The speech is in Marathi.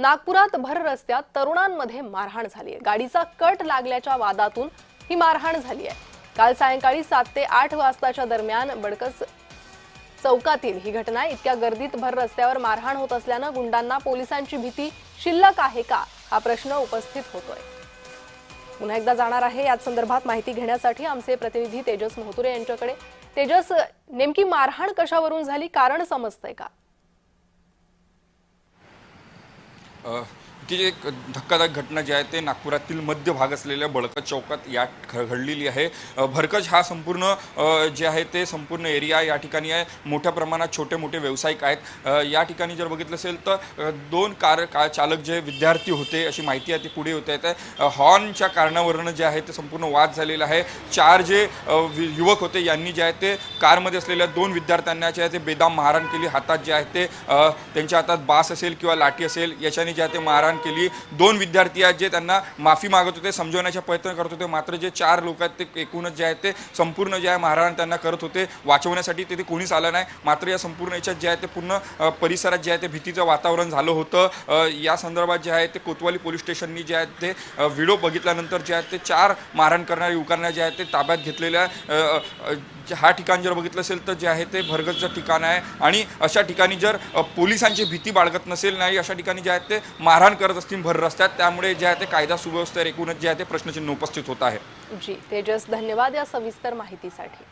नागपुरात भर रस्त्यात तरुणांमध्ये मारहाण झाली आहे। गाडीचा कट लागल्याच्या वादातून ही मारहाण झाली आहे। काल सायंकाळी 7 ते 8 वाजताच्या दरम्यान बडकस चौकातील ही घटना। इतक्या गर्दीत भर रस्त्यावर मारहाण होत असल्याने गुंडांना पोलिसांची भीती शिल्लक आहे का हा प्रश्न उपस्थित होतोय। पुन्हा एकदा जाणार आहे या संदर्भात माहिती घेण्यासाठी आमचे प्रतिनिधी तेजस मोहतुरे यांच्याकडे। तेजस, नेमकी मारहाण कशावरून झाली, कारण समजतंय का? की एक धक्कादायक घटना जी आहे ते नागपुरातील मध्य भाग असलेल्या बडकस चौकात या घडलेली आहे। भरकस हा संपूर्ण जे आहे ते संपूर्ण एरिया या ठिकाणी आहे। मोठ्या प्रमाणात छोटे मोठे व्यावसायिक आहेत। या ठिकाणी जर बघितलं असेल तर 2 कार चालक जे विद्यार्थी होते अशी माहिती आहे ती पुढे होते आहे। हॉर्नच्या कारणावरून जे आहे ते संपूर्ण वाद झालेला आहे। 4 जे युवक होते यांनी जे आहे ते कारमध्ये असलेल्या 2 विद्यार्थ्यांना जे आहे ते बेदम मारहाण केली। हातात जे आहे ते त्यांच्या हातात बास असेल किंवा लाठी असेल याच्याने जे आहे ते मारहाण केली। 2 विद्यार्थी आहेत जे त्यांना माफी मागत होते, समजवण्याचा प्रयत्न करत होते, मात्र जे 4 लोक आहेत ते एकूणच जे आहे ते संपूर्ण जे आहे मारहाण त्यांना करत होते। वाचवण्यासाठी तिथे कोणीच आलं नाही। मात्र या संपूर्ण याच्यात जे आहे ते पूर्ण परिसरात जे आहे ते भीतीचं वातावरण झालं होतं। या संदर्भात जे आहे ते कोतवाली पोलीस स्टेशननी जे आहे ते व्हिडिओ बघितल्यानंतर जे आहे ते 4 मारहाण करणाऱ्या युवकांना जे आहे ते ताब्यात घेतलेल्या। हा ठिकाण जर बघितलं असेल तर जे आहे ते भरगतचं ठिकाण आहे आणि अशा ठिकाणी जर पोलिसांची भीती बाळगत नसेल नाही अशा ठिकाणी जे आहे ते मारहाण करत असतील भर रस्त्यात, त्यामुळे जे आहे ते कायदा सुव्यवस्थेवर एकूणच जे आहे ते प्रश्नचिन्ह उपस्थित होत आहे। जी तेजस, धन्यवाद या सविस्तर माहितीसाठी।